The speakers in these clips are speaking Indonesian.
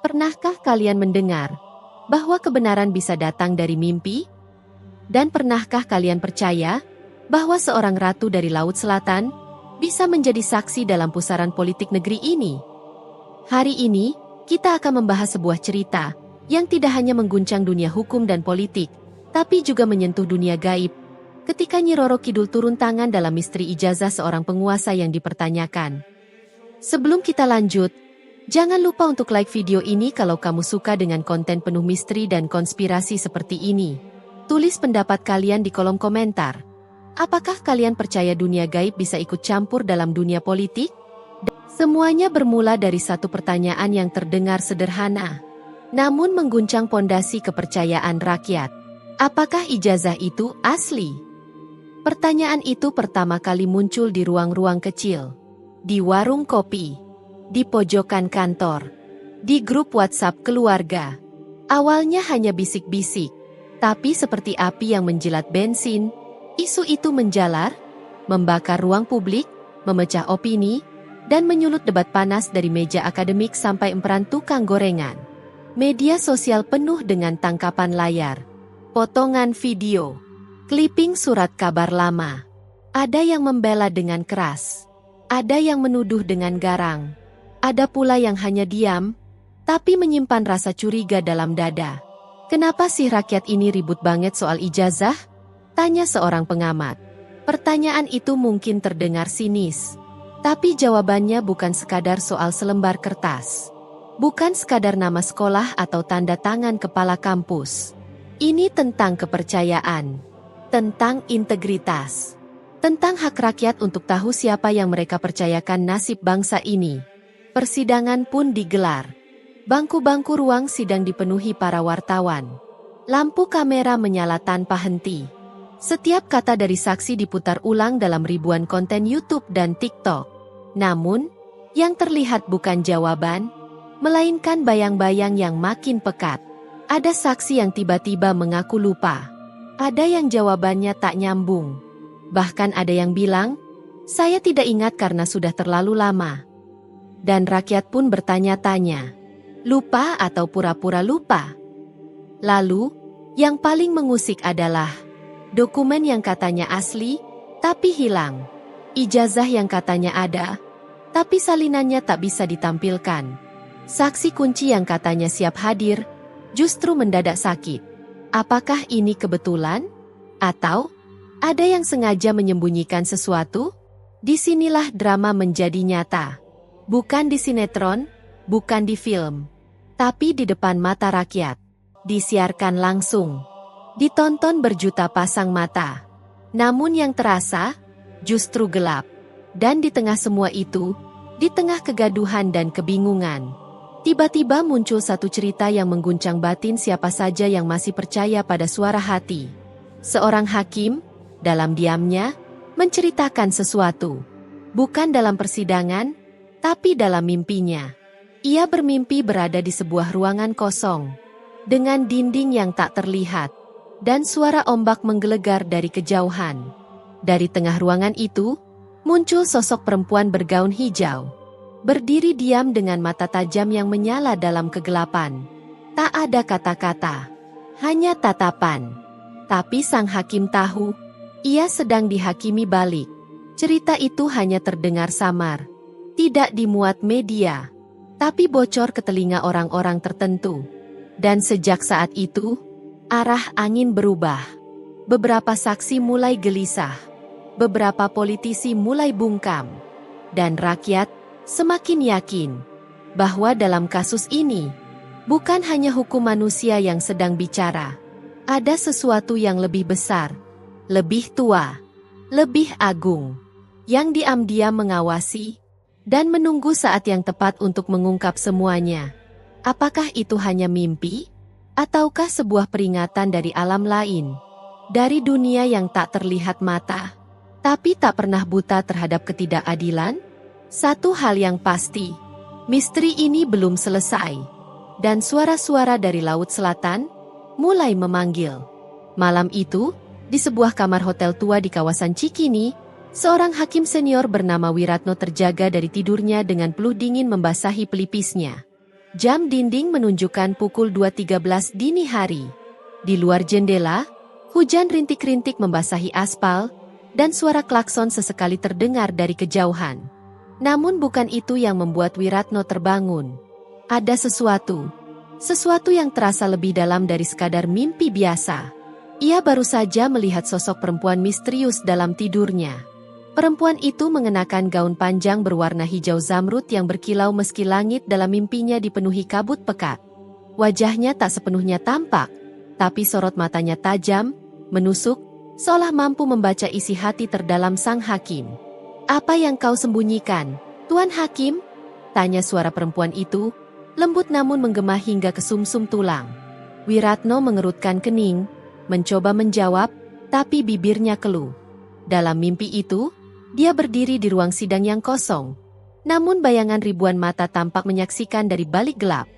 Pernahkah kalian mendengar bahwa kebenaran bisa datang dari mimpi? Dan pernahkah kalian percaya bahwa seorang ratu dari Laut Selatan bisa menjadi saksi dalam pusaran politik negeri ini? Hari ini, kita akan membahas sebuah cerita yang tidak hanya mengguncang dunia hukum dan politik, tapi juga menyentuh dunia gaib. Ketika Nyi Roro Kidul turun tangan dalam misteri ijazah seorang penguasa yang dipertanyakan. Sebelum kita lanjut, jangan lupa untuk like video ini kalau kamu suka dengan konten penuh misteri dan konspirasi seperti ini. Tulis pendapat kalian di kolom komentar. Apakah kalian percaya dunia gaib bisa ikut campur dalam dunia politik? Semuanya bermula dari satu pertanyaan yang terdengar sederhana, namun mengguncang pondasi kepercayaan rakyat. Apakah ijazah itu asli? Pertanyaan itu pertama kali muncul di ruang-ruang kecil, di warung kopi, di pojokan kantor, di grup WhatsApp keluarga. Awalnya hanya bisik-bisik, tapi seperti api yang menjilat bensin, isu itu menjalar, membakar ruang publik, memecah opini, dan menyulut debat panas dari meja akademik sampai emperan tukang gorengan. Media sosial penuh dengan tangkapan layar, potongan video, clipping surat kabar lama. Ada yang membela dengan keras, ada yang menuduh dengan garang, ada pula yang hanya diam, tapi menyimpan rasa curiga dalam dada. Kenapa sih rakyat ini ribut banget soal ijazah? Tanya seorang pengamat. Pertanyaan itu mungkin terdengar sinis, tapi jawabannya bukan sekadar soal selembar kertas. Bukan sekadar nama sekolah atau tanda tangan kepala kampus. Ini tentang kepercayaan, tentang integritas, tentang hak rakyat untuk tahu siapa yang mereka percayakan nasib bangsa ini. Persidangan pun digelar. Bangku-bangku ruang sidang dipenuhi para wartawan. Lampu kamera menyala tanpa henti. Setiap kata dari saksi diputar ulang dalam ribuan konten YouTube dan TikTok. Namun, yang terlihat bukan jawaban, melainkan bayang-bayang yang makin pekat. Ada saksi yang tiba-tiba mengaku lupa. Ada yang jawabannya tak nyambung. Bahkan ada yang bilang, "Saya tidak ingat karena sudah terlalu lama." Dan rakyat pun bertanya-tanya, lupa atau pura-pura lupa? Lalu, yang paling mengusik adalah dokumen yang katanya asli, tapi hilang. Ijazah yang katanya ada, tapi salinannya tak bisa ditampilkan. Saksi kunci yang katanya siap hadir, justru mendadak sakit. Apakah ini kebetulan? Atau ada yang sengaja menyembunyikan sesuatu? Disinilah drama menjadi nyata. Bukan di sinetron, bukan di film, tapi di depan mata rakyat. Disiarkan langsung, ditonton berjuta pasang mata. Namun yang terasa, justru gelap. Dan di tengah semua itu, di tengah kegaduhan dan kebingungan, tiba-tiba muncul satu cerita yang mengguncang batin siapa saja yang masih percaya pada suara hati. Seorang hakim, dalam diamnya, menceritakan sesuatu. Bukan dalam persidangan, tapi dalam mimpinya. Ia bermimpi berada di sebuah ruangan kosong, dengan dinding yang tak terlihat, dan suara ombak menggelegar dari kejauhan. Dari tengah ruangan itu, muncul sosok perempuan bergaun hijau. Berdiri diam dengan mata tajam yang menyala dalam kegelapan. Tak ada kata-kata, hanya tatapan. Tapi sang hakim tahu, ia sedang dihakimi balik. Cerita itu hanya terdengar samar. Tidak dimuat media, tapi bocor ke telinga orang-orang tertentu. Dan sejak saat itu, arah angin berubah. Beberapa saksi mulai gelisah. Beberapa politisi mulai bungkam. Dan rakyat semakin yakin bahwa dalam kasus ini, bukan hanya hukum manusia yang sedang bicara. Ada sesuatu yang lebih besar, lebih tua, lebih agung, yang diam-diam mengawasi dan menunggu saat yang tepat untuk mengungkap semuanya. Apakah itu hanya mimpi? Ataukah sebuah peringatan dari alam lain? Dari dunia yang tak terlihat mata, tapi tak pernah buta terhadap ketidakadilan? Satu hal yang pasti, misteri ini belum selesai. Dan suara-suara dari Laut Selatan mulai memanggil. Malam itu, di sebuah kamar hotel tua di kawasan Cikini, seorang hakim senior bernama Wiratno terjaga dari tidurnya dengan peluh dingin membasahi pelipisnya. Jam dinding menunjukkan pukul 2.13 dini hari. Di luar jendela, hujan rintik-rintik membasahi aspal, dan suara klakson sesekali terdengar dari kejauhan. Namun bukan itu yang membuat Wiratno terbangun. Ada sesuatu yang terasa lebih dalam dari sekadar mimpi biasa. Ia baru saja melihat sosok perempuan misterius dalam tidurnya. Perempuan itu mengenakan gaun panjang berwarna hijau zamrud yang berkilau meski langit dalam mimpinya dipenuhi kabut pekat. Wajahnya tak sepenuhnya tampak, tapi sorot matanya tajam, menusuk, seolah mampu membaca isi hati terdalam sang hakim. "Apa yang kau sembunyikan, Tuan Hakim?" tanya suara perempuan itu, lembut namun menggema hingga ke sumsum tulang. Wiratno mengerutkan kening, mencoba menjawab, tapi bibirnya keluh. Dalam mimpi itu, dia berdiri di ruang sidang yang kosong. Namun bayangan ribuan mata tampak menyaksikan dari balik gelap.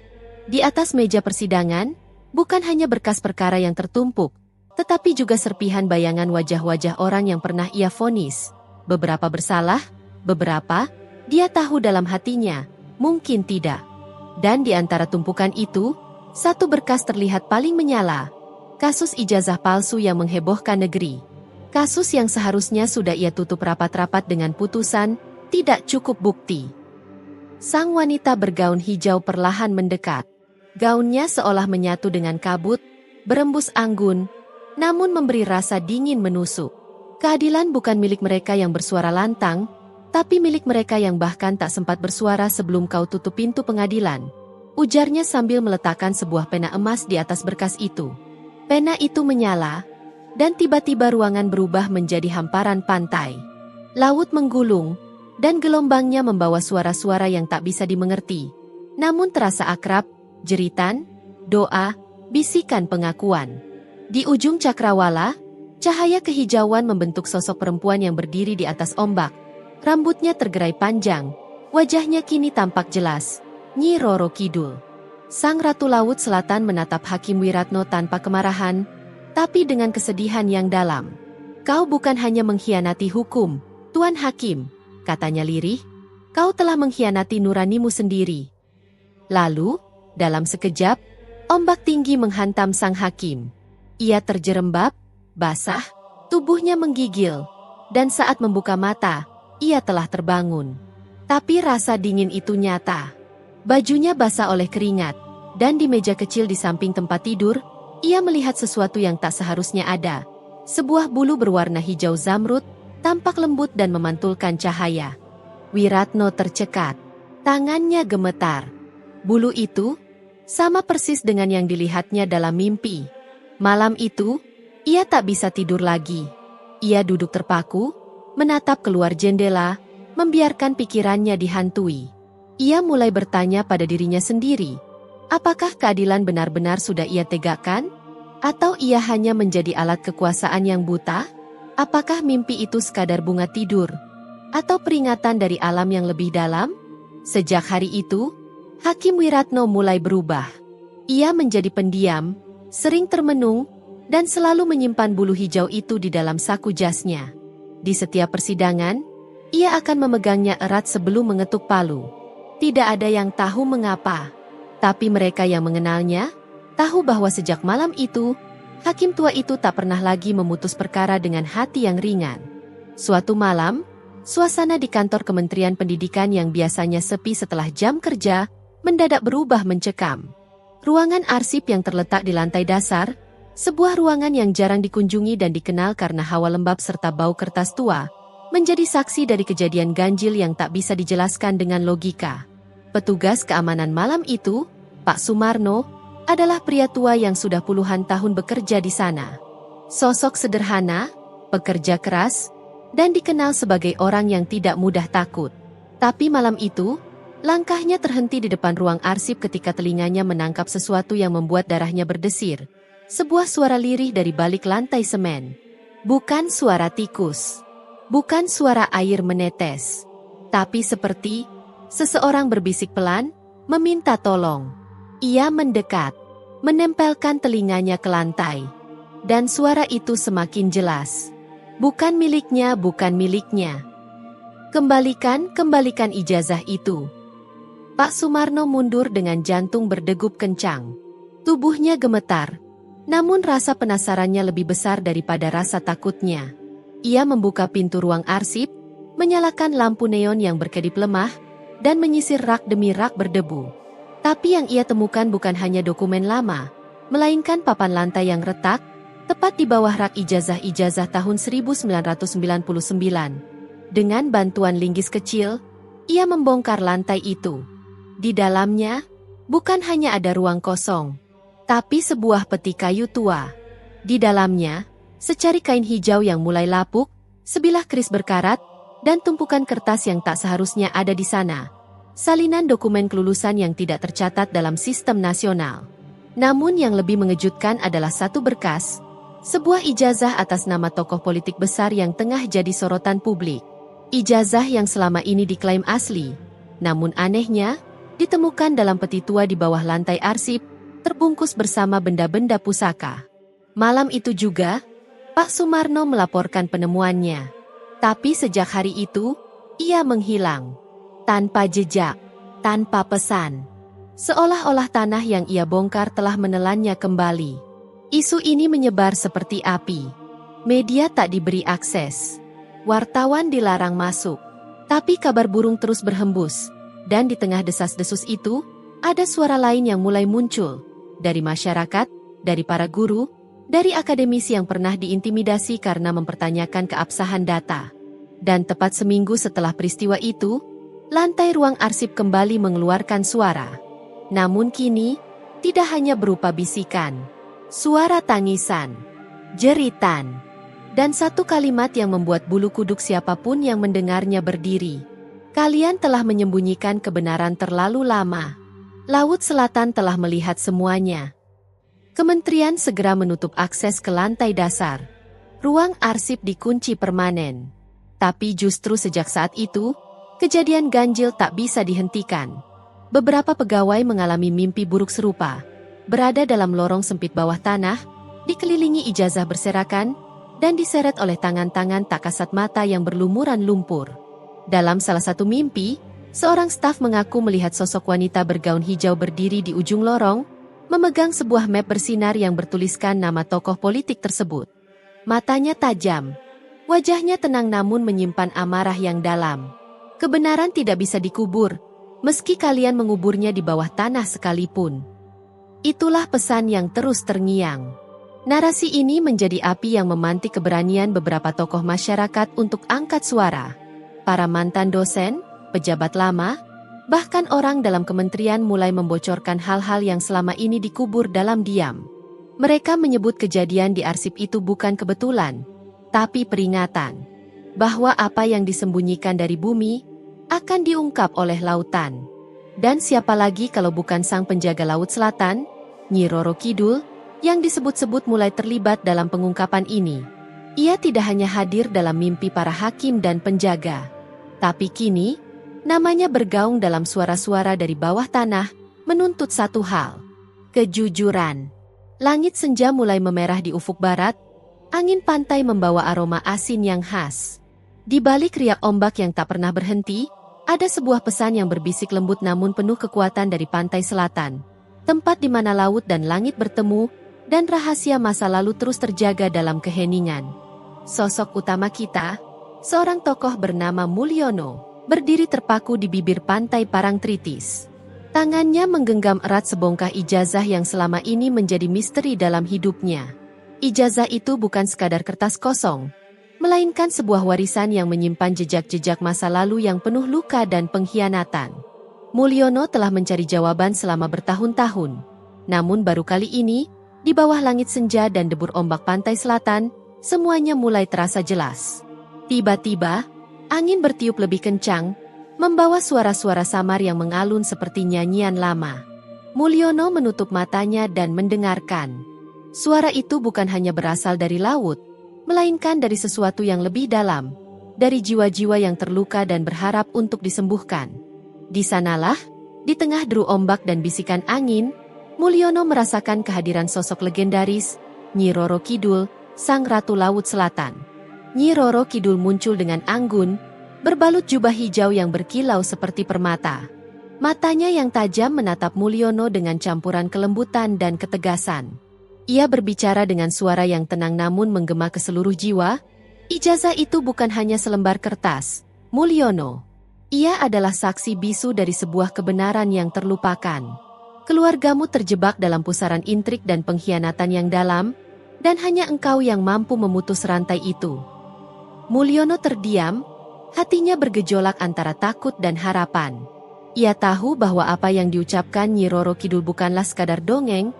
Di atas meja persidangan, bukan hanya berkas perkara yang tertumpuk, tetapi juga serpihan bayangan wajah-wajah orang yang pernah ia vonis. Beberapa bersalah, beberapa, dia tahu dalam hatinya, mungkin tidak. Dan di antara tumpukan itu, satu berkas terlihat paling menyala. Kasus ijazah palsu yang menghebohkan negeri. Kasus yang seharusnya sudah ia tutup rapat-rapat dengan putusan, tidak cukup bukti. Sang wanita bergaun hijau perlahan mendekat. Gaunnya seolah menyatu dengan kabut, berembus anggun, namun memberi rasa dingin menusuk. Keadilan bukan milik mereka yang bersuara lantang, tapi milik mereka yang bahkan tak sempat bersuara sebelum kau tutup pintu pengadilan. Ujarnya sambil meletakkan sebuah pena emas di atas berkas itu. Pena itu menyala, dan tiba-tiba ruangan berubah menjadi hamparan pantai. Laut menggulung, dan gelombangnya membawa suara-suara yang tak bisa dimengerti. Namun terasa akrab, jeritan, doa, bisikan pengakuan. Di ujung cakrawala, cahaya kehijauan membentuk sosok perempuan yang berdiri di atas ombak. Rambutnya tergerai panjang, wajahnya kini tampak jelas. Nyi Roro Kidul. Sang Ratu Laut Selatan menatap Hakim Wiratno tanpa kemarahan, tapi dengan kesedihan yang dalam. "Kau bukan hanya mengkhianati hukum, Tuan Hakim," katanya lirih. "Kau telah mengkhianati nuranimu sendiri." Lalu, dalam sekejap, ombak tinggi menghantam sang hakim. Ia terjerembab, basah, tubuhnya menggigil, dan saat membuka mata, ia telah terbangun. Tapi rasa dingin itu nyata. Bajunya basah oleh keringat, dan di meja kecil di samping tempat tidur, ia melihat sesuatu yang tak seharusnya ada. Sebuah bulu berwarna hijau zamrud, tampak lembut dan memantulkan cahaya. Wiratno tercekat. Tangannya gemetar. Bulu itu sama persis dengan yang dilihatnya dalam mimpi. Malam itu, ia tak bisa tidur lagi. Ia duduk terpaku, menatap keluar jendela, membiarkan pikirannya dihantui. Ia mulai bertanya pada dirinya sendiri. Apakah keadilan benar-benar sudah ia tegakkan? Atau ia hanya menjadi alat kekuasaan yang buta? Apakah mimpi itu sekadar bunga tidur? Atau peringatan dari alam yang lebih dalam? Sejak hari itu, Hakim Wiratno mulai berubah. Ia menjadi pendiam, sering termenung, dan selalu menyimpan bulu hijau itu di dalam saku jasnya. Di setiap persidangan, ia akan memegangnya erat sebelum mengetuk palu. Tidak ada yang tahu mengapa. Tapi mereka yang mengenalnya, tahu bahwa sejak malam itu, hakim tua itu tak pernah lagi memutus perkara dengan hati yang ringan. Suatu malam, suasana di kantor Kementerian Pendidikan yang biasanya sepi setelah jam kerja, mendadak berubah mencekam. Ruangan arsip yang terletak di lantai dasar, sebuah ruangan yang jarang dikunjungi dan dikenal karena hawa lembab serta bau kertas tua, menjadi saksi dari kejadian ganjil yang tak bisa dijelaskan dengan logika. Petugas keamanan malam itu, Pak Sumarno, adalah pria tua yang sudah puluhan tahun bekerja di sana. Sosok sederhana, pekerja keras, dan dikenal sebagai orang yang tidak mudah takut. Tapi malam itu, langkahnya terhenti di depan ruang arsip ketika telinganya menangkap sesuatu yang membuat darahnya berdesir. Sebuah suara lirih dari balik lantai semen. Bukan suara tikus. Bukan suara air menetes. Tapi seperti seseorang berbisik pelan, meminta tolong. Ia mendekat, menempelkan telinganya ke lantai. Dan suara itu semakin jelas. Bukan miliknya, bukan miliknya. Kembalikan ijazah itu. Pak Sumarno mundur dengan jantung berdegup kencang. Tubuhnya gemetar, namun rasa penasarannya lebih besar daripada rasa takutnya. Ia membuka pintu ruang arsip, menyalakan lampu neon yang berkedip lemah, dan menyisir rak demi rak berdebu. Tapi yang ia temukan bukan hanya dokumen lama, melainkan papan lantai yang retak, tepat di bawah rak ijazah-ijazah tahun 1999. Dengan bantuan linggis kecil, ia membongkar lantai itu. Di dalamnya, bukan hanya ada ruang kosong, tapi sebuah peti kayu tua. Di dalamnya, secari kain hijau yang mulai lapuk, sebilah keris berkarat, dan tumpukan kertas yang tak seharusnya ada di sana. Salinan dokumen kelulusan yang tidak tercatat dalam sistem nasional. Namun yang lebih mengejutkan adalah satu berkas, sebuah ijazah atas nama tokoh politik besar yang tengah jadi sorotan publik. Ijazah yang selama ini diklaim asli, namun anehnya, ditemukan dalam peti tua di bawah lantai arsip, terbungkus bersama benda-benda pusaka. Malam itu juga, Pak Sumarno melaporkan penemuannya. Tapi sejak hari itu, ia menghilang. Tanpa jejak, tanpa pesan. Seolah-olah tanah yang ia bongkar telah menelannya kembali. Isu ini menyebar seperti api. Media tak diberi akses. Wartawan dilarang masuk. Tapi kabar burung terus berhembus. Dan di tengah desas-desus itu, ada suara lain yang mulai muncul. Dari masyarakat, dari para guru, dari akademisi yang pernah diintimidasi karena mempertanyakan keabsahan data. Dan tepat seminggu setelah peristiwa itu, lantai ruang arsip kembali mengeluarkan suara. Namun kini, tidak hanya berupa bisikan, suara tangisan, jeritan, dan satu kalimat yang membuat bulu kuduk siapapun yang mendengarnya berdiri. Kalian telah menyembunyikan kebenaran terlalu lama. Laut Selatan telah melihat semuanya. Kementerian segera menutup akses ke lantai dasar. Ruang arsip dikunci permanen. Tapi justru sejak saat itu, kejadian ganjil tak bisa dihentikan. Beberapa pegawai mengalami mimpi buruk serupa. Berada dalam lorong sempit bawah tanah, dikelilingi ijazah berserakan, dan diseret oleh tangan-tangan tak kasat mata yang berlumuran lumpur. Dalam salah satu mimpi, seorang staf mengaku melihat sosok wanita bergaun hijau berdiri di ujung lorong, memegang sebuah map bersinar yang bertuliskan nama tokoh politik tersebut. Matanya tajam, wajahnya tenang namun menyimpan amarah yang dalam. Kebenaran tidak bisa dikubur, meski kalian menguburnya di bawah tanah sekalipun. Itulah pesan yang terus terngiang. Narasi ini menjadi api yang memantik keberanian beberapa tokoh masyarakat untuk angkat suara. Para mantan dosen, pejabat lama, bahkan orang dalam kementerian mulai membocorkan hal-hal yang selama ini dikubur dalam diam. Mereka menyebut kejadian di arsip itu bukan kebetulan, tapi peringatan bahwa apa yang disembunyikan dari bumi akan diungkap oleh lautan. Dan siapa lagi kalau bukan sang penjaga Laut Selatan, Nyi Roro Kidul, yang disebut-sebut mulai terlibat dalam pengungkapan ini. Ia tidak hanya hadir dalam mimpi para hakim dan penjaga, tapi kini, namanya bergaung dalam suara-suara dari bawah tanah, menuntut satu hal: kejujuran. Langit senja mulai memerah di ufuk barat, angin pantai membawa aroma asin yang khas. Di balik riak ombak yang tak pernah berhenti, ada sebuah pesan yang berbisik lembut namun penuh kekuatan dari pantai selatan. Tempat di mana laut dan langit bertemu, dan rahasia masa lalu terus terjaga dalam keheningan. Sosok utama kita, seorang tokoh bernama Mulyono, berdiri terpaku di bibir pantai Parangtritis. Tangannya menggenggam erat sebongkah ijazah yang selama ini menjadi misteri dalam hidupnya. Ijazah itu bukan sekadar kertas kosong, melainkan sebuah warisan yang menyimpan jejak-jejak masa lalu yang penuh luka dan pengkhianatan. Mulyono telah mencari jawaban selama bertahun-tahun. Namun baru kali ini, di bawah langit senja dan debur ombak pantai selatan, semuanya mulai terasa jelas. Tiba-tiba, angin bertiup lebih kencang, membawa suara-suara samar yang mengalun seperti nyanyian lama. Mulyono menutup matanya dan mendengarkan. Suara itu bukan hanya berasal dari laut, melainkan dari sesuatu yang lebih dalam, dari jiwa-jiwa yang terluka dan berharap untuk disembuhkan. Di sanalah, di tengah deru ombak dan bisikan angin, Mulyono merasakan kehadiran sosok legendaris, Nyi Roro Kidul, Sang Ratu Laut Selatan. Nyi Roro Kidul muncul dengan anggun, berbalut jubah hijau yang berkilau seperti permata. Matanya yang tajam menatap Mulyono dengan campuran kelembutan dan ketegasan. Ia berbicara dengan suara yang tenang namun menggema ke seluruh jiwa. Ijazah itu bukan hanya selembar kertas, Mulyono. Ia adalah saksi bisu dari sebuah kebenaran yang terlupakan. Keluargamu terjebak dalam pusaran intrik dan pengkhianatan yang dalam, dan hanya engkau yang mampu memutus rantai itu. Mulyono terdiam, hatinya bergejolak antara takut dan harapan. Ia tahu bahwa apa yang diucapkan Nyi Roro Kidul bukanlah sekadar dongeng,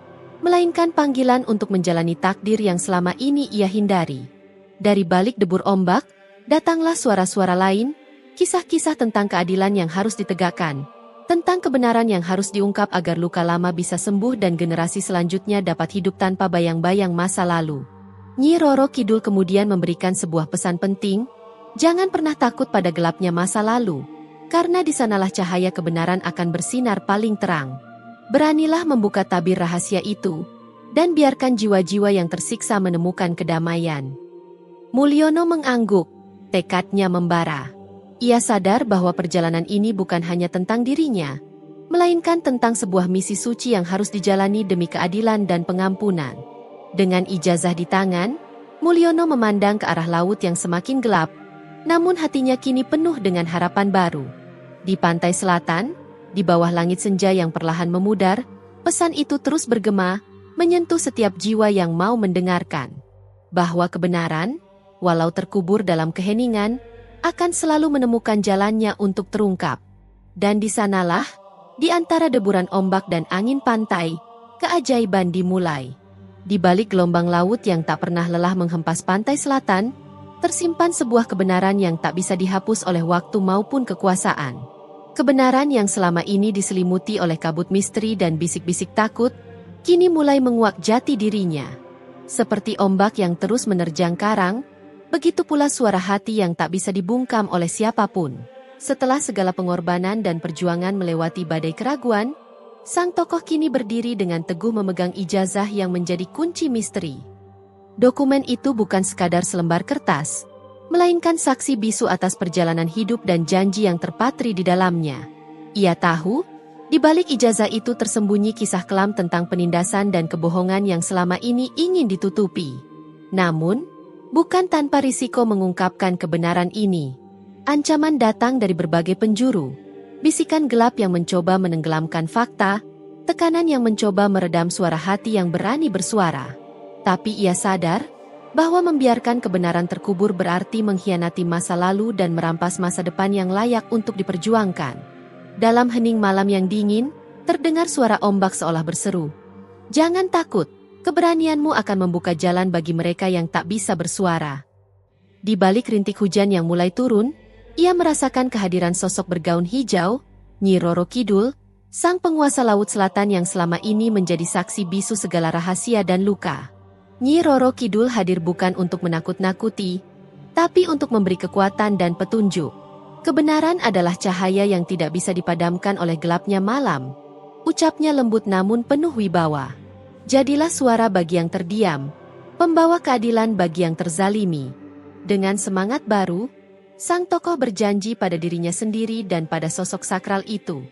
melainkan panggilan untuk menjalani takdir yang selama ini ia hindari. Dari balik debur ombak, datanglah suara-suara lain, kisah-kisah tentang keadilan yang harus ditegakkan, tentang kebenaran yang harus diungkap agar luka lama bisa sembuh dan generasi selanjutnya dapat hidup tanpa bayang-bayang masa lalu. Nyi Roro Kidul kemudian memberikan sebuah pesan penting, jangan pernah takut pada gelapnya masa lalu, karena di sanalah cahaya kebenaran akan bersinar paling terang. Beranilah membuka tabir rahasia itu, dan biarkan jiwa-jiwa yang tersiksa menemukan kedamaian. Mulyono mengangguk, tekadnya membara. Ia sadar bahwa perjalanan ini bukan hanya tentang dirinya, melainkan tentang sebuah misi suci yang harus dijalani demi keadilan dan pengampunan. Dengan ijazah di tangan, Mulyono memandang ke arah laut yang semakin gelap, namun hatinya kini penuh dengan harapan baru. Di pantai selatan, di bawah langit senja yang perlahan memudar, pesan itu terus bergema, menyentuh setiap jiwa yang mau mendengarkan. Bahwa kebenaran, walau terkubur dalam keheningan, akan selalu menemukan jalannya untuk terungkap. Dan di sanalah, di antara deburan ombak dan angin pantai, keajaiban dimulai. Di balik gelombang laut yang tak pernah lelah menghempas pantai selatan, tersimpan sebuah kebenaran yang tak bisa dihapus oleh waktu maupun kekuasaan. Kebenaran yang selama ini diselimuti oleh kabut misteri dan bisik-bisik takut, kini mulai menguak jati dirinya. Seperti ombak yang terus menerjang karang, begitu pula suara hati yang tak bisa dibungkam oleh siapapun. Setelah segala pengorbanan dan perjuangan melewati badai keraguan, sang tokoh kini berdiri dengan teguh memegang ijazah yang menjadi kunci misteri. Dokumen itu bukan sekadar selembar kertas, melainkan saksi bisu atas perjalanan hidup dan janji yang terpatri di dalamnya. Ia tahu, di balik ijazah itu tersembunyi kisah kelam tentang penindasan dan kebohongan yang selama ini ingin ditutupi. Namun, bukan tanpa risiko mengungkapkan kebenaran ini. Ancaman datang dari berbagai penjuru, bisikan gelap yang mencoba menenggelamkan fakta, tekanan yang mencoba meredam suara hati yang berani bersuara. Tapi ia sadar bahwa membiarkan kebenaran terkubur berarti mengkhianati masa lalu dan merampas masa depan yang layak untuk diperjuangkan. Dalam hening malam yang dingin, terdengar suara ombak seolah berseru, "Jangan takut. Keberanianmu akan membuka jalan bagi mereka yang tak bisa bersuara." Di balik rintik hujan yang mulai turun, ia merasakan kehadiran sosok bergaun hijau, Nyi Roro Kidul, sang penguasa Laut Selatan yang selama ini menjadi saksi bisu segala rahasia dan luka. Nyi Roro Kidul hadir bukan untuk menakut-nakuti, tapi untuk memberi kekuatan dan petunjuk. Kebenaran adalah cahaya yang tidak bisa dipadamkan oleh gelapnya malam. Ucapnya lembut namun penuh wibawa. Jadilah suara bagi yang terdiam, pembawa keadilan bagi yang terzalimi. Dengan semangat baru, sang tokoh berjanji pada dirinya sendiri dan pada sosok sakral itu,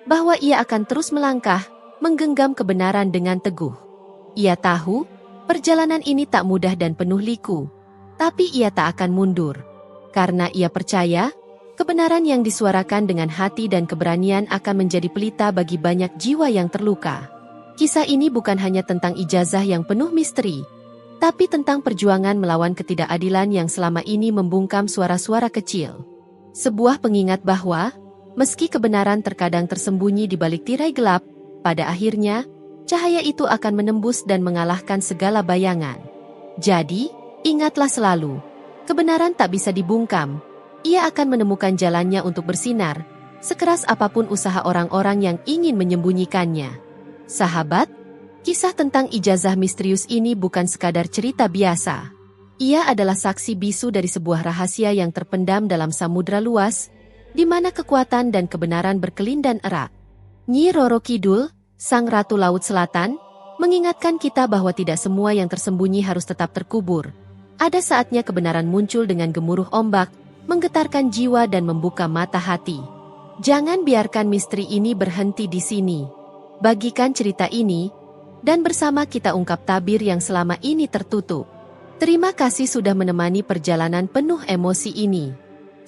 bahwa ia akan terus melangkah, menggenggam kebenaran dengan teguh. Ia tahu, perjalanan ini tak mudah dan penuh liku, tapi ia tak akan mundur. Karena ia percaya, kebenaran yang disuarakan dengan hati dan keberanian akan menjadi pelita bagi banyak jiwa yang terluka. Kisah ini bukan hanya tentang ijazah yang penuh misteri, tapi tentang perjuangan melawan ketidakadilan yang selama ini membungkam suara-suara kecil. Sebuah pengingat bahwa, meski kebenaran terkadang tersembunyi di balik tirai gelap, pada akhirnya, cahaya itu akan menembus dan mengalahkan segala bayangan. Jadi, ingatlah selalu, kebenaran tak bisa dibungkam, ia akan menemukan jalannya untuk bersinar, sekeras apapun usaha orang-orang yang ingin menyembunyikannya. Sahabat, kisah tentang ijazah misterius ini bukan sekadar cerita biasa. Ia adalah saksi bisu dari sebuah rahasia yang terpendam dalam samudra luas, di mana kekuatan dan kebenaran berkelindan erat. Nyi Roro Kidul, Sang Ratu Laut Selatan, mengingatkan kita bahwa tidak semua yang tersembunyi harus tetap terkubur. Ada saatnya kebenaran muncul dengan gemuruh ombak, menggetarkan jiwa dan membuka mata hati. Jangan biarkan misteri ini berhenti di sini. Bagikan cerita ini, dan bersama kita ungkap tabir yang selama ini tertutup. Terima kasih sudah menemani perjalanan penuh emosi ini.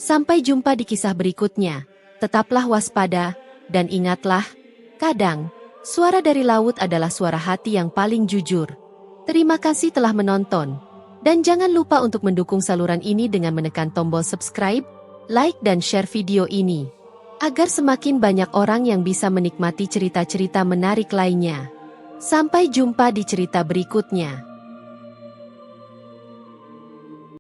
Sampai jumpa di kisah berikutnya. Tetaplah waspada, dan ingatlah, kadang, suara dari laut adalah suara hati yang paling jujur. Terima kasih telah menonton. Dan jangan lupa untuk mendukung saluran ini dengan menekan tombol subscribe, like dan share video ini. Agar semakin banyak orang yang bisa menikmati cerita-cerita menarik lainnya. Sampai jumpa di cerita berikutnya.